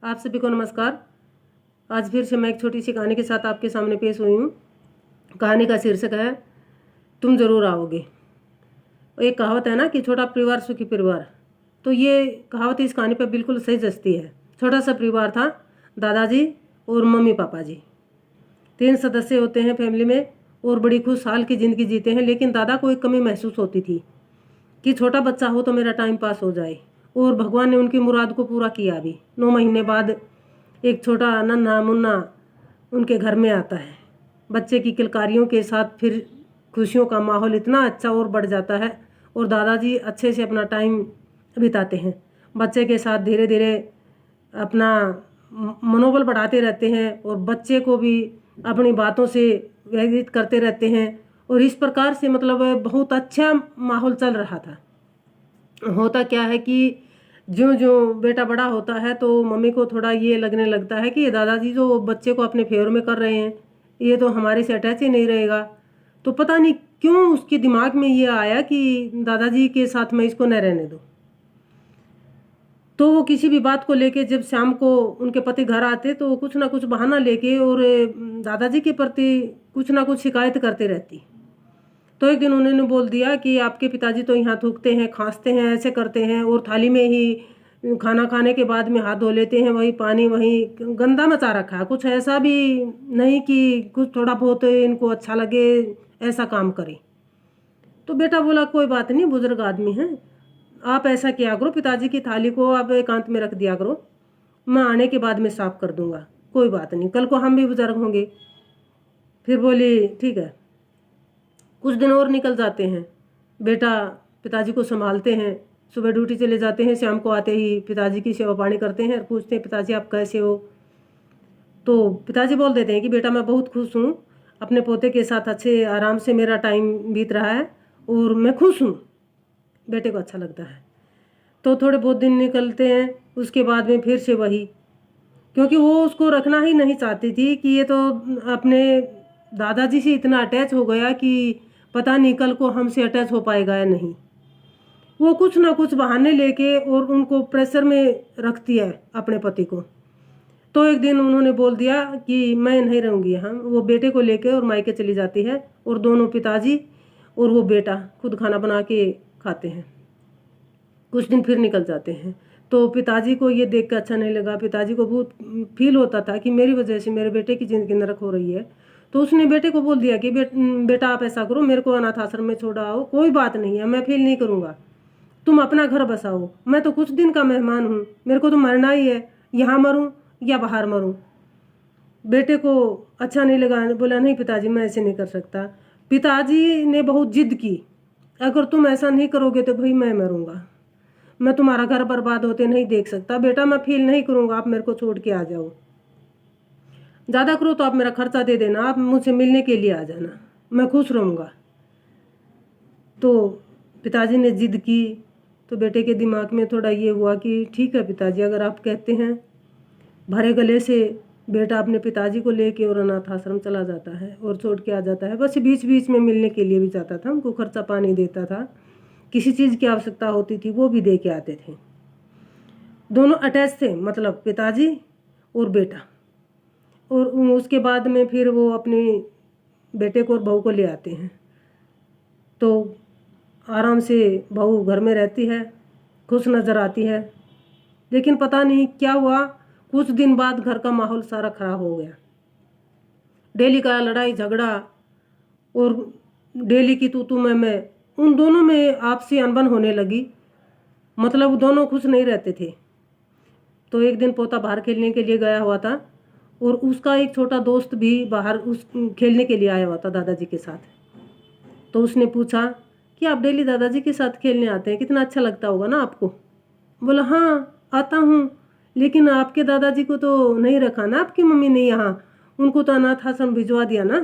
आप सभी को नमस्कार। आज फिर से मैं एक छोटी सी कहानी के साथ आपके सामने पेश हुई हूँ। कहानी का शीर्षक है तुम जरूर आओगे। एक कहावत है ना कि छोटा परिवार सुखी परिवार, तो ये कहावत इस कहानी पर बिल्कुल सही जचती है। छोटा सा परिवार था, दादाजी और मम्मी पापा जी। 3 सदस्य होते हैं फैमिली में और बड़ी खुशहाल की ज़िंदगी जीते हैं। लेकिन दादा को एक कमी महसूस होती थी कि छोटा बच्चा हो तो मेरा टाइम पास हो जाए, और भगवान ने उनकी मुराद को पूरा किया। भी 9 महीने बाद एक छोटा नन्हा मुन्ना उनके घर में आता है। बच्चे की किलकारियों के साथ फिर खुशियों का माहौल इतना अच्छा और बढ़ जाता है, और दादाजी अच्छे से अपना टाइम बिताते हैं। बच्चे के साथ धीरे धीरे अपना मनोबल बढ़ाते रहते हैं और बच्चे को भी अपनी बातों से व्यतीत करते रहते हैं। और इस प्रकार से मतलब बहुत अच्छा माहौल चल रहा था। होता क्या है कि ज्यों ज्यों बेटा बड़ा होता है तो मम्मी को थोड़ा ये लगने लगता है कि ये दादाजी जो बच्चे को अपने फेवर में कर रहे हैं, ये तो हमारे से अटैच ही नहीं रहेगा। तो पता नहीं क्यों उसके दिमाग में ये आया कि दादाजी के साथ मैं इसको न रहने दूँ। तो वो किसी भी बात को लेके जब शाम को उनके पति घर आते तो कुछ ना कुछ बहाना लेके और दादाजी के प्रति कुछ ना कुछ शिकायत करते रहती। तो एक दिन उन्होंने बोल दिया कि आपके पिताजी तो यहाँ थूकते हैं, खांसते हैं, ऐसे करते हैं, और थाली में ही खाना खाने के बाद में हाथ धो लेते हैं, वही पानी वही गंदा मचा रखा है। कुछ ऐसा भी नहीं कि कुछ थोड़ा बहुत इनको अच्छा लगे ऐसा काम करें। तो बेटा बोला कोई बात नहीं, बुजुर्ग आदमी हैं, आप ऐसा किया करो, पिताजी की थाली को आप एकांत में रख दिया करो, मैं आने के बाद में साफ कर दूंगा, कोई बात नहीं, कल को हम भी बुजुर्ग होंगे। फिर बोली ठीक है। कुछ दिन और निकल जाते हैं। बेटा पिताजी को संभालते हैं, सुबह ड्यूटी चले जाते हैं, शाम को आते ही पिताजी की सेवा पानी करते हैं और पूछते हैं पिताजी आप कैसे हो। तो पिताजी बोल देते हैं कि बेटा मैं बहुत खुश हूँ, अपने पोते के साथ अच्छे आराम से मेरा टाइम बीत रहा है और मैं खुश हूँ। बेटे को अच्छा लगता है। तो थोड़े बहुत दिन निकलते हैं, उसके बाद में फिर से वही, क्योंकि वो उसको रखना ही नहीं चाहती थी कि ये तो अपने दादाजी से इतना अटैच हो गया कि पता नहीं कल को हमसे अटैच हो पाएगा या नहीं। वो कुछ ना कुछ बहाने लेके और उनको प्रेशर में रखती है अपने पति को। तो एक दिन उन्होंने बोल दिया कि मैं नहीं रहूँगी यहाँ। वो बेटे को लेके और मायके चली जाती है, और दोनों पिताजी और वो बेटा खुद खाना बना के खाते हैं। कुछ दिन फिर निकल जाते हैं। तो पिताजी को ये देख कर अच्छा नहीं लगा। पिताजी को बहुत फील होता था कि मेरी वजह से मेरे बेटे की ज़िंदगी नरक हो रही है। तो उसने बेटे को बोल दिया कि बेटा आप ऐसा करो, मेरे को अनाथ आश्रम में छोड़ा आओ, कोई बात नहीं है, मैं फील नहीं करूँगा, तुम अपना घर बसाओ, मैं तो कुछ दिन का मेहमान हूँ, मेरे को तो मरना ही है, यहाँ मरूँ या बाहर मरूँ। बेटे को अच्छा नहीं लगा, बोला नहीं पिताजी मैं ऐसे नहीं कर सकता। पिताजी ने बहुत जिद की, अगर तुम ऐसा नहीं करोगे तो भाई मैं मरूँगा, मैं तुम्हारा घर बर्बाद होते नहीं देख सकता। बेटा मैं फील नहीं करूँगा, आप मेरे को छोड़ के आ जाओ, ज़्यादा करो तो आप मेरा खर्चा दे देना, आप मुझसे मिलने के लिए आ जाना, मैं खुश रहूँगा। तो पिताजी ने जिद की। तो बेटे के दिमाग में थोड़ा ये हुआ कि ठीक है पिताजी अगर आप कहते हैं। भरे गले से बेटा अपने पिताजी को लेके और अनाथ आश्रम चला जाता है और छोड़ के आ जाता है। बस बीच बीच में मिलने के लिए भी जाता था, उनको खर्चा पानी देता था, किसी चीज़ की आवश्यकता होती थी वो भी दे के आते थे। दोनों अटैच थे, मतलब पिताजी और बेटा। और उसके बाद में फिर वो अपने बेटे को और बहू को ले आते हैं। तो आराम से बहू घर में रहती है, खुश नज़र आती है। लेकिन पता नहीं क्या हुआ, कुछ दिन बाद घर का माहौल सारा खराब हो गया। डेली का लड़ाई झगड़ा और डेली की तू मैं उन दोनों में आपसी अनबन होने लगी। मतलब दोनों खुश नहीं रहते थे। तो एक दिन पोता बाहर खेलने के लिए गया हुआ था और उसका एक छोटा दोस्त भी बाहर उस खेलने के लिए आया हुआ था दादाजी के साथ। तो उसने पूछा कि आप डेली दादाजी के साथ खेलने आते हैं, कितना अच्छा लगता होगा ना आपको। बोला हाँ आता हूँ, लेकिन आपके दादाजी को तो नहीं रखा ना आपकी मम्मी ने यहाँ, उनको तो अनाथ आश्रम भिजवा दिया ना।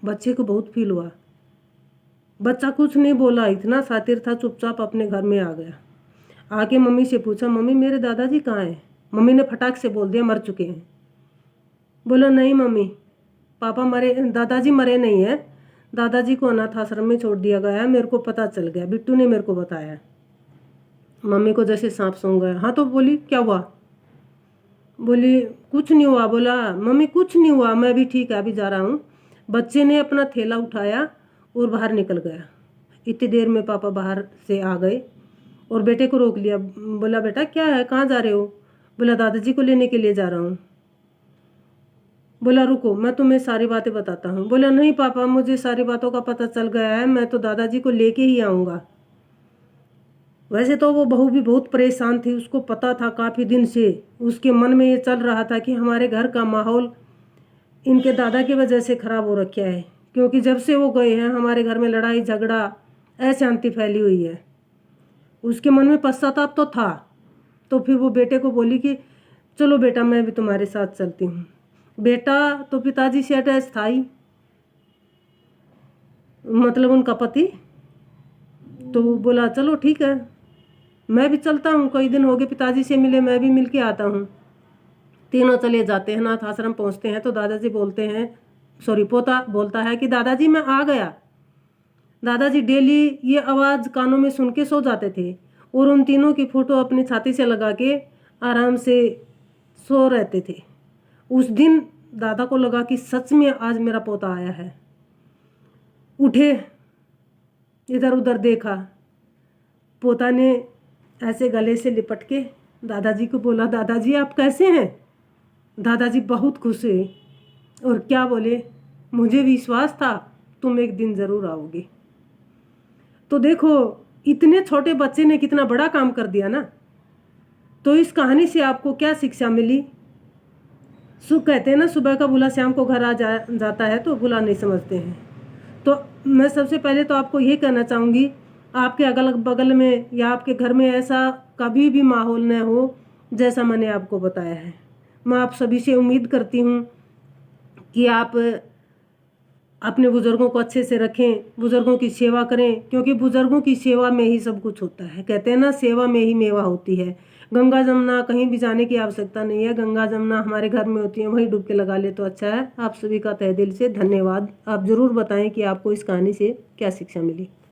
बच्चे को बहुत फील हुआ। बच्चा कुछ नहीं बोला, इतना शातिर था, चुपचाप अपने घर में आ गया। आके मम्मी से पूछा मम्मी मेरे दादाजी कहाँ हैं। मम्मी ने फटाक से बोल दिया मर चुके हैं। बोला नहीं मम्मी, पापा मरे, दादाजी मरे नहीं है, दादाजी को अनाथ आश्रम में छोड़ दिया गया है, मेरे को पता चल गया, बिट्टू ने मेरे को बताया। मम्मी को जैसे सांप सूंघ गया। हाँ तो बोली क्या हुआ। बोली कुछ नहीं हुआ। बोला मम्मी कुछ नहीं हुआ, मैं भी ठीक है, अभी जा रहा हूँ। बच्चे ने अपना थैला उठाया और बाहर निकल गया। इतनी देर में पापा बाहर से आ गए और बेटे को रोक लिया। बोला बेटा क्या है, कहाँ जा रहे हो? बोला दादाजी को लेने के लिए जा रहा हूँ। बोला रुको मैं तुम्हें सारी बातें बताता हूँ। बोला नहीं पापा, मुझे सारी बातों का पता चल गया है, मैं तो दादाजी को लेके ही आऊँगा। वैसे तो वो बहू भी बहुत परेशान थी, उसको पता था काफ़ी दिन से, उसके मन में ये चल रहा था कि हमारे घर का माहौल इनके दादा की वजह से ख़राब हो रखा है, क्योंकि जब से वो गए हैं हमारे घर में लड़ाई झगड़ा अशांति फैली हुई है। उसके मन में पश्चाताप तो था। तो फिर वो बेटे को बोली कि चलो बेटा मैं भी तुम्हारे साथ चलती हूँ। बेटा तो पिताजी से अटैच था ही, मतलब उनका पति। तो बोला चलो ठीक है, मैं भी चलता हूँ, कई दिन हो गए पिताजी से मिले, मैं भी मिल के आता हूँ। तीनों चले जाते हैं, अनाथ आश्रम पहुँचते हैं तो दादाजी बोलते हैं, सॉरी पोता बोलता है कि दादाजी मैं आ गया। दादाजी डेली ये आवाज़ कानों में सुन के सो जाते थे और उन तीनों की फ़ोटो अपनी छाती से लगा के आराम से सो रहते थे। उस दिन दादा को लगा कि सच में आज मेरा पोता आया है। उठे, इधर उधर देखा, पोता ने ऐसे गले से लिपट के दादाजी को बोला दादाजी आप कैसे हैं? दादाजी बहुत खुश हुए और क्या बोले, मुझे विश्वास था तुम एक दिन ज़रूर आओगे। तो देखो इतने छोटे बच्चे ने कितना बड़ा काम कर दिया ना। तो इस कहानी से आपको क्या शिक्षा मिली? कहते हैं ना सुबह का बुला शाम को घर आ जाता है, तो बुला नहीं समझते हैं। तो मैं सबसे पहले तो आपको ये कहना चाहूँगी, आपके अगल बगल में या आपके घर में ऐसा कभी भी माहौल न हो जैसा मैंने आपको बताया है। मैं आप सभी से उम्मीद करती हूँ कि आप अपने बुज़ुर्गों को अच्छे से रखें, बुज़ुर्गों की सेवा करें, क्योंकि बुज़ुर्गों की सेवा में ही सब कुछ होता है। कहते हैं ना सेवा में ही मेवा होती है। गंगा जमुना कहीं भी जाने की आवश्यकता नहीं है, गंगा जमुना हमारे घर में होती है, वहीं डुबकी लगा ले तो अच्छा है। आप सभी का तहे दिल से धन्यवाद। आप ज़रूर बताएं कि आपको इस कहानी से क्या शिक्षा मिली।